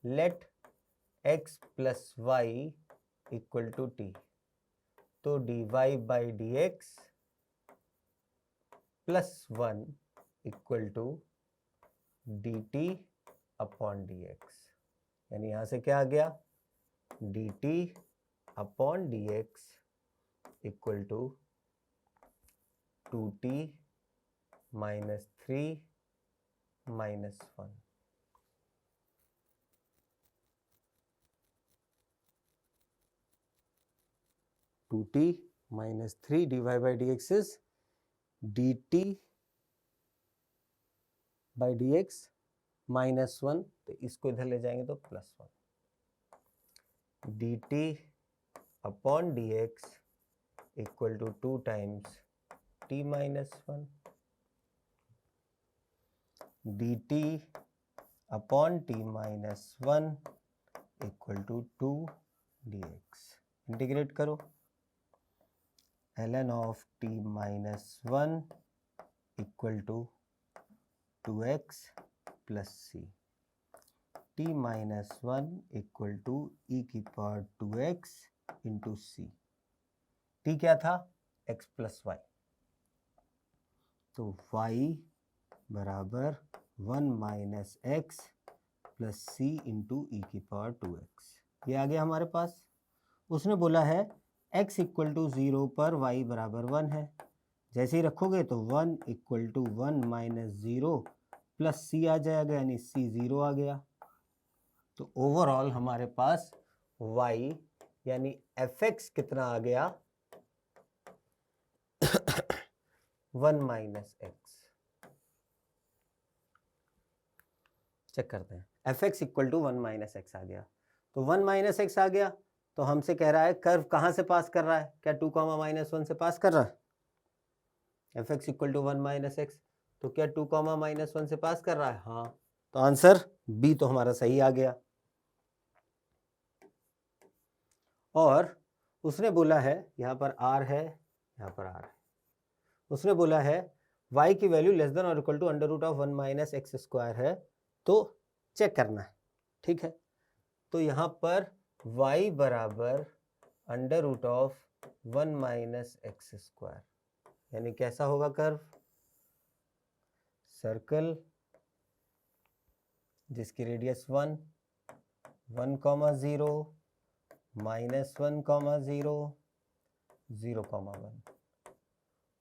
let x plus y equal to t, तो dy by d x plus 1 equal to d t upon d x. यानी यहां से क्या आ गया, d t upon d x equal to 2t minus 3 minus 1। Two t minus 3 dy by d x is dt by d x minus 1, तो इसको इधर ले जाएंगे तो plus 1, dt upon d x equal to 2 times t minus 1, dt upon t minus 1 equal to 2 dx। Integrate करो, ln of t minus 1 equal to 2x plus c, t minus 1 equal to e की power 2x into c। t क्या था? x plus y, तो y बराबर 1 minus x plus c into e की power 2x। ये आ गया हमारे पास। उसने बोला है x इक्वल टू 0 पर y बराबर 1 है। जैसे ही रखोगे तो 1 इक्वल टू 1 माइनस 0 प्लस सी आ जाएगा, यानी c 0 आ गया। तो ओवरऑल हमारे पास y यानी fx कितना आ गया? 1 माइनस एक्स। चेक करते हैं, fx equal to 1 minus X आ गया। तो 1 माइनस एक्स आ गया, तो हमसे कह रहा है कर्व कहाँ से पास कर रहा है? क्या 2 माइनस 1 से पास कर रहा है? fx equal to 1 minus x, तो क्या 2 माइनस 1 से पास कर रहा है? हाँ, तो आंसर बी तो हमारा सही आ गया। और उसने बोला है, यहाँ पर r है, यहाँ पर r है, उसने बोला है y की वैल्यू लेस देन और equal to under root of 1 minus x square है, तो चेक करना है। ठीक है, तो यहाँ पर y बराबर under root of 1 minus x square, यानी कैसा होगा कर्व? सर्कल जिसकी रेडियस 1, 1,0, माइनस 1,0, 0,1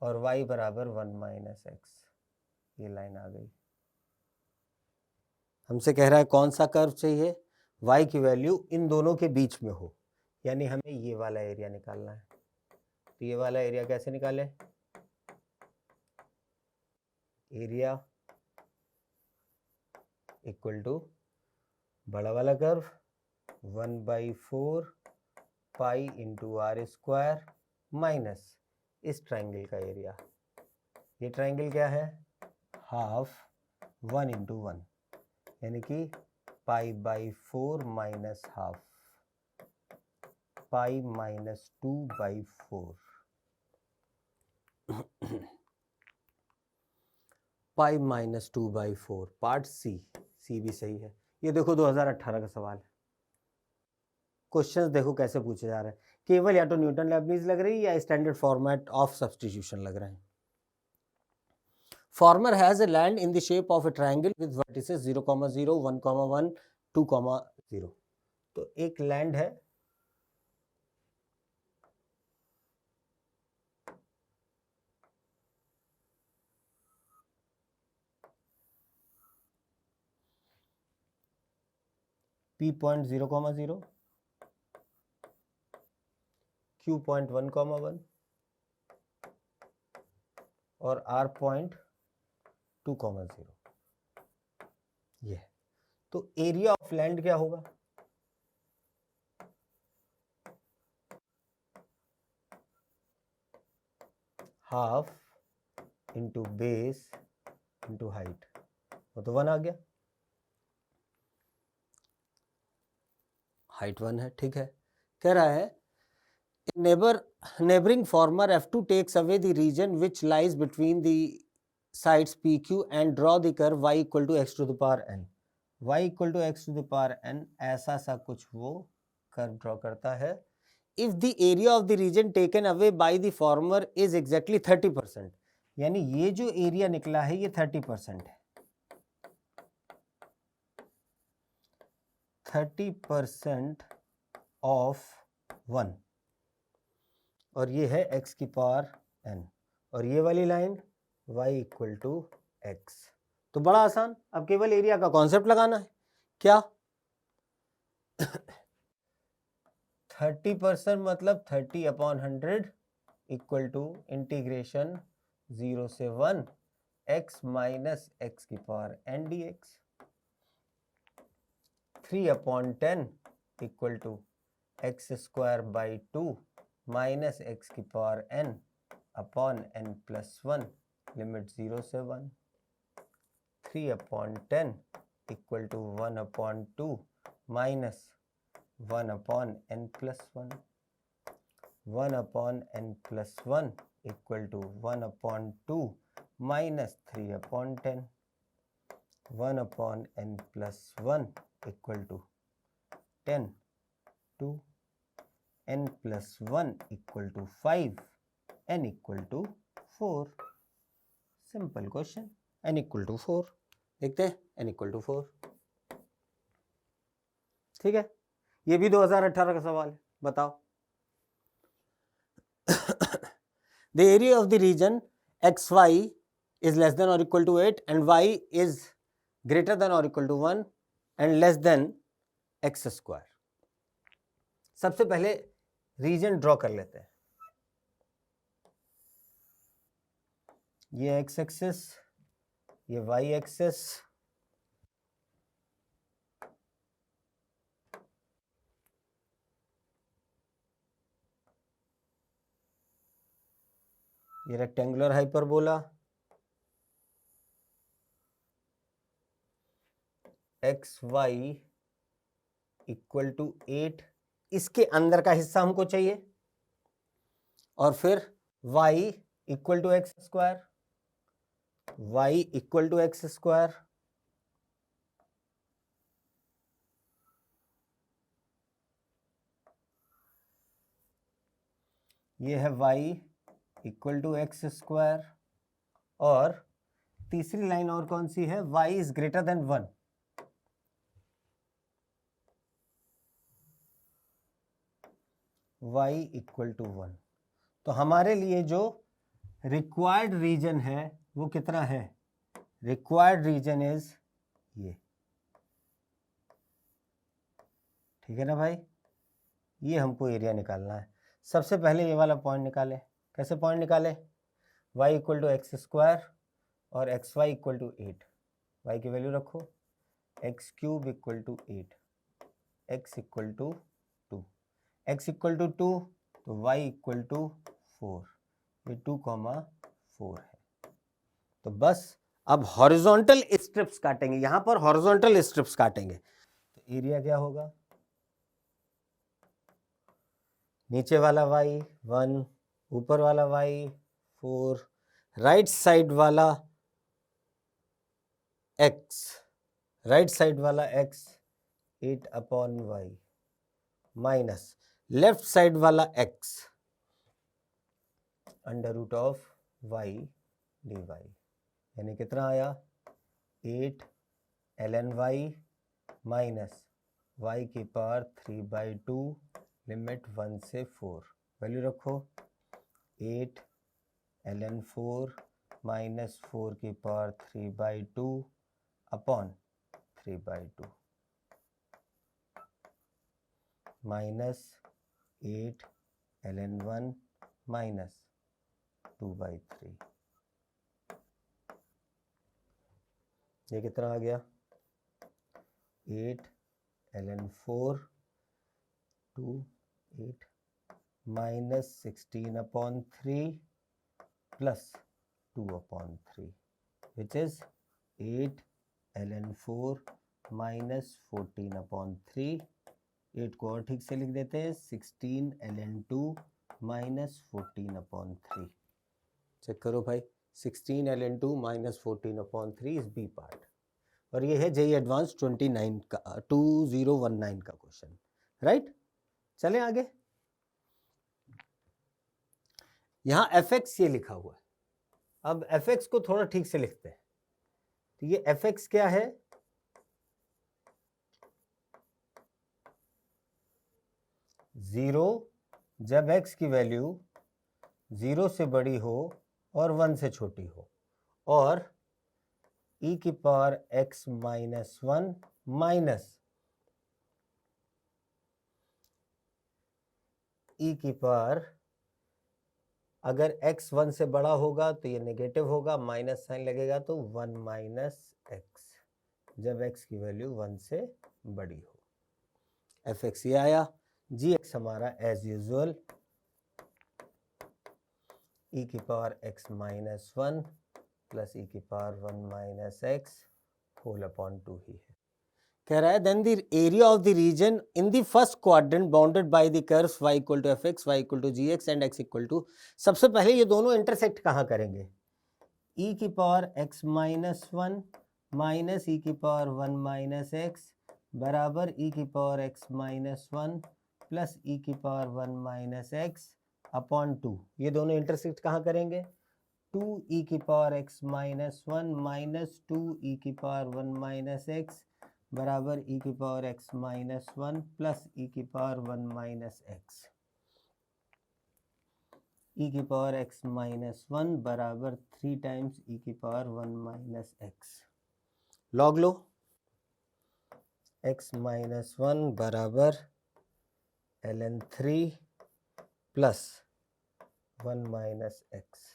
और y बराबर 1 माइनस एक्स। ये लाइन आ गई। हमसे कह रहा है कौन सा कर्व चाहिए? y की वैल्यू इन दोनों के बीच में हो, यानी हमें ये वाला एरिया निकालना है। तो ये वाला एरिया कैसे निकाले? एरिया इक्वल टू बड़ा वाला curve 1/4 pi into R square minus इस ट्राइंगल का एरिया। ये ट्राइंगल क्या है? हाफ 1 इंटू 1, यानी कि π/4 minus half, pi minus 2/4, pi minus 2/4। Part C भी सही है। ये देखो 2018 का सवाल है। क्वेश्चंस देखो कैसे पूछे जा रहे हैं, केवल या तो न्यूटन लेबनीज लग रही है या स्टैंडर्ड फॉर्मेट ऑफ सब्स्टिट्यूशन लग रहे हैं। Farmer has a land in the shape of a triangle with vertices 0, 0, 1, 1, 2, 0। तो एक लैंड है, P पॉइंट 0, 0, Q पॉइंट 1, 1 और R पॉइंट 2, 0। ये तो एरिया ऑफ लैंड क्या होगा? Half into base into height, वो तो 1 आ गया। हाइट 1 है, ठीक है। कह रहा है neighboring farmer F2 takes away the region which lies between the sides PQ and draw the curve y equal to x to the power n। y equal to x to the power n, ऐसा सा कुछ वो curve draw करता है। If the area of the region taken away by the farmer is exactly 30%, यानी ये जो area निकला है ये 30% है। 30% ऑफ 1, और ये है x की पावर n, और ये वाली line y equal to x। तो बड़ा आसान, अब केवल एरिया का कॉन्सेप्ट लगाना है। क्या 30% मतलब 30/100 इक्वल टू इंटीग्रेशन 0 से 1 x माइनस एक्स की power n dx। 3/10 equal to x square by 2 minus X की power n upon n plus 1 limit 0 से 1। 3/10 equal to 1/2 minus 1/n plus 1। 1/n plus 1 equal to 1/2 minus 3/10। 1/n plus 1 equal to 10 2 n plus 1 equal to 5 n equal to 4। Simple question, n equal to 4। देखते हैं n equal to 4। ठीक है, ये भी 2018 का सवाल है। बताओ the area of the region xy is less than or equal to 8 and y is greater than or equal to 1 and less than x square। सबसे पहले रीजन ड्रॉ कर लेते हैं। ये x एक्सिस, ये y एक्सिस, ये rectangular hyperbola, x Y equal to 8, इसके अंदर का हिस्सा हमको चाहिए, और फिर y equal to x square, y equal to x square, ये है y equal to x square, और तीसरी लाइन और कौन सी है, y is greater than 1। y equal to 1। तो हमारे लिए जो रिक्वायर्ड रीजन है वो कितना है, रिक्वायर्ड रीजन इज ये। ठीक है ना भाई, ये हमको एरिया निकालना है। सबसे पहले ये वाला पॉइंट निकाले। कैसे पॉइंट निकाले, y equal to x square और X Y equal to 8। y की वैल्यू रखो, X cube equal to 8, x equal to 2, x equal to 2 तो y इक्वल टू 4। ये 2,4 है। तो बस अब हॉरिजॉन्टल स्ट्रिप्स काटेंगे, यहां पर हॉरिजॉन्टल स्ट्रिप्स काटेंगे। तो एरिया क्या होगा, नीचे वाला y 1, ऊपर वाला y 4, राइट साइड वाला x, राइट साइड वाला x 8/y minus left side वाला x under root of y dy। यानी कितना आया, 8 ln y माइनस y की पावर 3/2 लिमिट 1 से 4। वैल्यू रखो, 8 ln 4 माइनस 4 की power 3/2 upon 3/2 minus 8 ln 1 minus 2/3। ये कितना आ गया, 8 ln 4 2 8 minus 16/3 plus 2/3 which is 8 ln 4 minus 14/3। 8 को और ठीक से लिख देते हैं, 16 ln 2 माइनस 14/3। चेक करो भाई, 16 ln 2 minus 14/3 is B part. और ये है जेई एडवांस 2019 का क्वेश्चन, राइट। चले आगे, यहां fx ये लिखा हुआ है। अब fx को थोड़ा ठीक से लिखते हैं। तो ये fx क्या है, जीरो जब x की वैल्यू 0 से बड़ी हो और 1 से छोटी हो, और e की power x minus 1 minus e की पावर अगर x 1 से बड़ा होगा तो ये नेगेटिव होगा, माइनस साइन लगेगा तो 1 माइनस एक्स, जब x की वैल्यू 1 से बड़ी हो। एफ एक्स ये आया। जी एक्स हमारा एज यूजुअल ई की power x minus 1 plus e की power 1 minus x whole upon 2 ही है। कह रहा है then the area of the region in the first quadrant bounded by the curves y equal to f x, Y equal to g x and x equal to, सबसे पहले ये दोनों intersect कहाँ करेंगे? e की पावर x माइनस 1 माइनस ई की power 1 minus x बराबर e की power x minus 1 plus e की पावर 1 माइनस एक्स अपॉन 2। ये दोनों इंटरसेक्ट कहाँ करेंगे? 2 e की power x minus 1 minus 2 e की पावर 1 माइनस एक्स बराबर e की power x minus 1 plus e की पावर 1 माइनस एक्स। ई की पावर x माइनस 1 बराबर 3 टाइम्स ई की पावर 1 माइनस एक्स। लॉग लो, x माइनस 1 बराबर ln 3 प्लस 1 माइनस एक्स।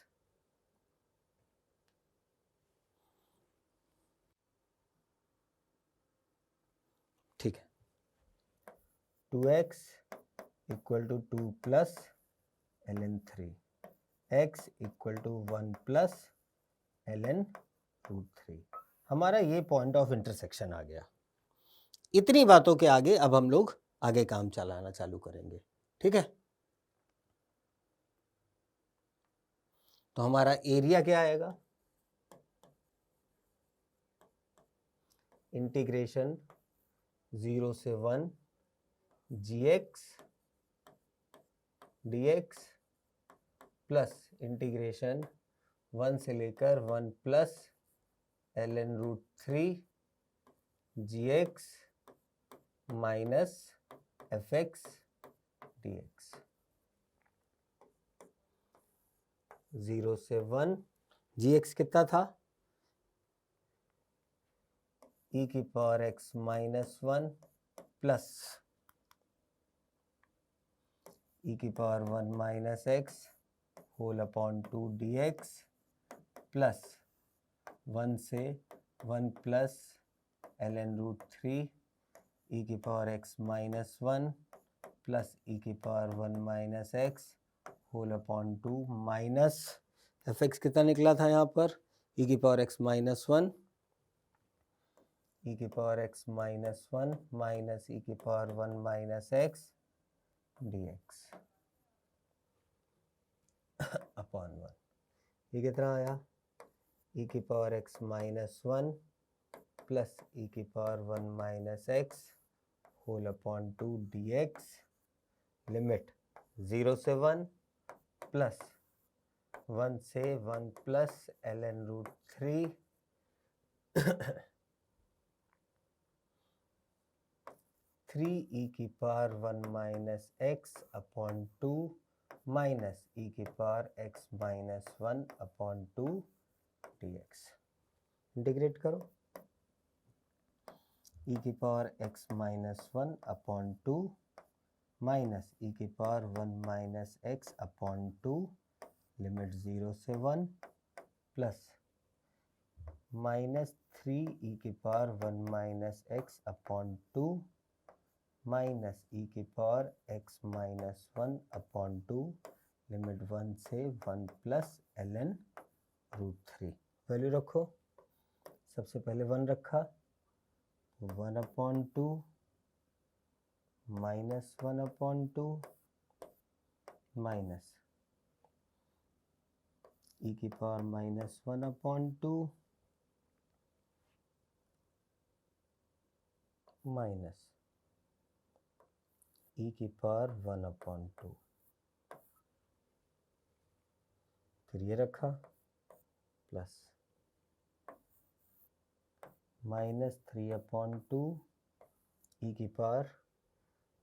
ठीक है, 2x equal to 2 plus ln 3, x equal to 1 plus ln root 3। हमारा ये point of intersection आ गया। इतनी बातों के आगे अब हम लोग आगे काम चलाना चालू करेंगे। ठीक है, तो हमारा एरिया क्या आएगा? इंटीग्रेशन 0 से 1 gx dx प्लस इंटीग्रेशन 1 से लेकर 1 plus ln root 3 gx minus f x dx। 0 से 1 gx कितना था? ई की power x minus 1 plus e की power 1 minus x whole upon 2 dx plus 1 से 1 प्लस ln रूट 3 ई की power x minus 1 plus e की power 1 minus x whole upon 2 minus f x कितना निकला था यहाँ पर? ई की पावर x माइनस 1 ई की पावर x माइनस 1 माइनस ई की power 1 minus x dx upon 1। ये कितना आया? ई की power x minus 1 plus e की power 1 minus x whole upon 2 dx limit 0 से 1 प्लस 1 से 1 प्लस ln रूट 3 3 ई की power 1 minus X upon 2 minus ई की power x minus 1 upon 2 dx। Integrate करो, ई की power x minus 1 upon 2 minus ई की power 1 minus X upon 2 limit 0 से 1 plus minus 3 ई की power 1 minus X upon 2 minus ई की power x minus 1 upon 2 limit 1 से 1 plus ln root 3। Value रखो, सबसे पहले 1 रखा, 1 अपॉन 2 माइनस 1 अपॉन 2 माइनस ई की पावर माइनस 1 अपॉन 2 माइनस ई की पावर 1 अपॉन 2, फिर ये रखा प्लस माइनस 3 अपॉन 2 ई की power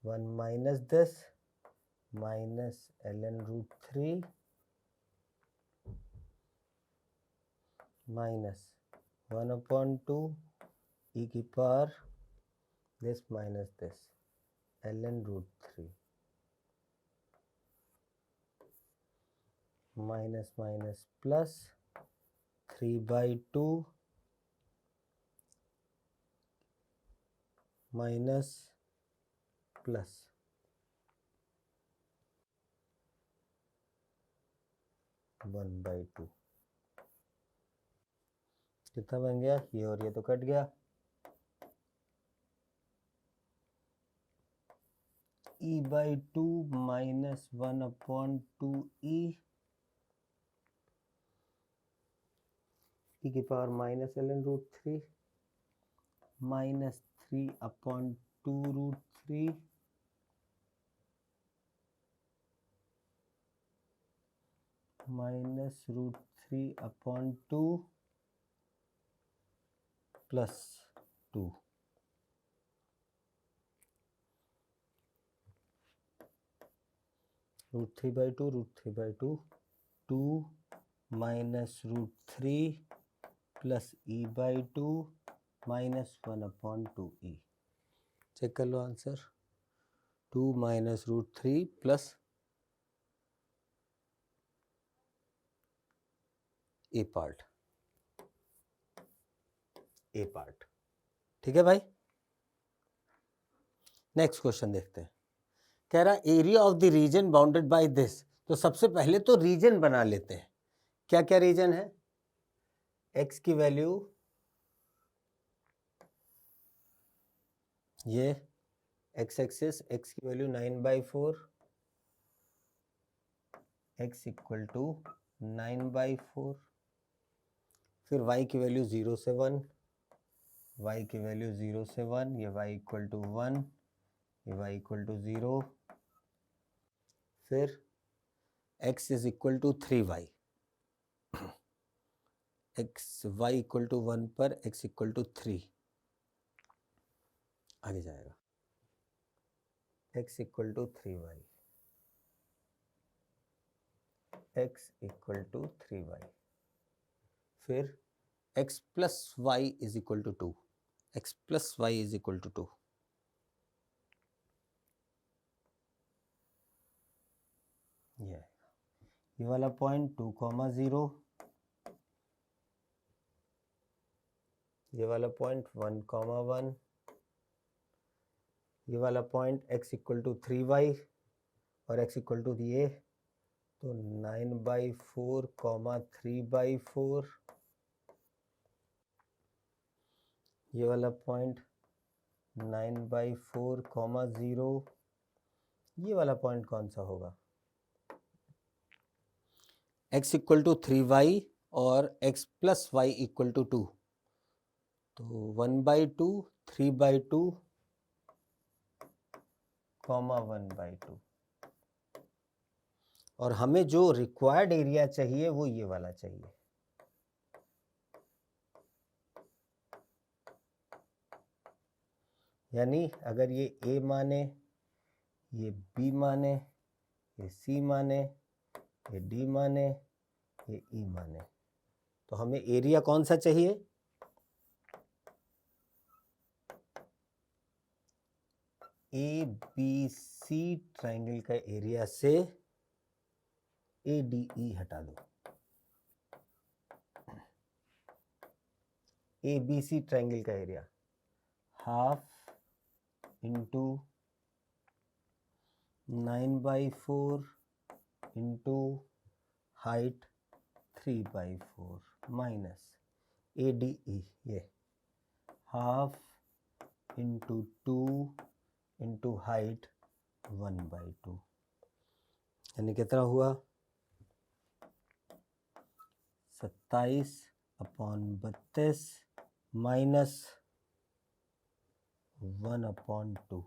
1 minus 10 minus ln root 3 minus 1 upon 2 e की power this minus this ln root 3। Minus minus plus 3/2 minus plus 1/2। कितना बन गया? ये और ये तो कट गया। e/2 माइनस 1/2 e की power minus ln√3 minus 3/2√3 minus √3/2 plus 2। √3/2 2 minus √3 plus e/2 minus 1/2e। Check कर लो answer. 2 minus √3 plus A part. ठीक है भाई। नेक्स्ट क्वेश्चन देखते हैं। कह रहा area of the region bounded by this. तो सबसे पहले तो रीजन बना लेते हैं। क्या क्या रीजन है? x की वैल्यू ये x एक्सिस, x की वैल्यू 9/4, x इक्वल टू 9/4। फिर y की वैल्यू 0 से 1, y की वैल्यू 0 से 1, ये y इक्वल टू 1, ये y इक्वल टू 0। फिर x is equal to 3y, y equal to 1 पर x इक्वल टू 3 आगे जाएगा। x equal to 3y, x equal to 3y। फिर x plus y is equal to 2, x plus y is equal to 2। ये वाला point 2,0, ये वाला point 1,1, ये वाला point x equal to 3y और x इक्वल टू ये, तो 9/4, 3/4। ये वाला पॉइंट 9/4, 0। ये वाला पॉइंट कौन सा होगा? x इक्वल टू 3y और x plus y equal to 2, तो 1/2, 3/2, 1/2। और हमें जो रिक्वायर्ड एरिया चाहिए वो ये वाला चाहिए। यानी अगर ये A माने, ये B माने, ये C माने, ये D माने, ये E माने, तो हमें एरिया कौन सा चाहिए? ABC ट्रायंगल का एरिया से ADE हटा दो। ABC ट्रायंगल का area 1/2 into 9/4 into height 3/4 minus ADE ये 1/2 इंटू 2 इंटू हाइट 1/2। यानी कितना हुआ? 27/32 माइनस 1/2।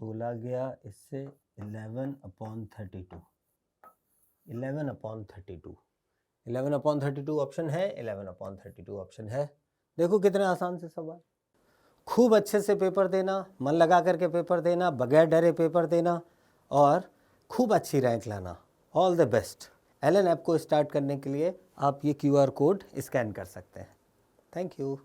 16 गया इससे 11/32। 11/32 11/32 ऑप्शन है, 11/32 ऑप्शन है। देखो कितने आसान से सवाल। खूब अच्छे से पेपर देना, मन लगा करके पेपर देना, बगैर डरे पेपर देना और खूब अच्छी रैंक लाना। All the best. LN app को स्टार्ट करने के लिए आप ये QR कोड स्कैन कर सकते हैं। Thank you.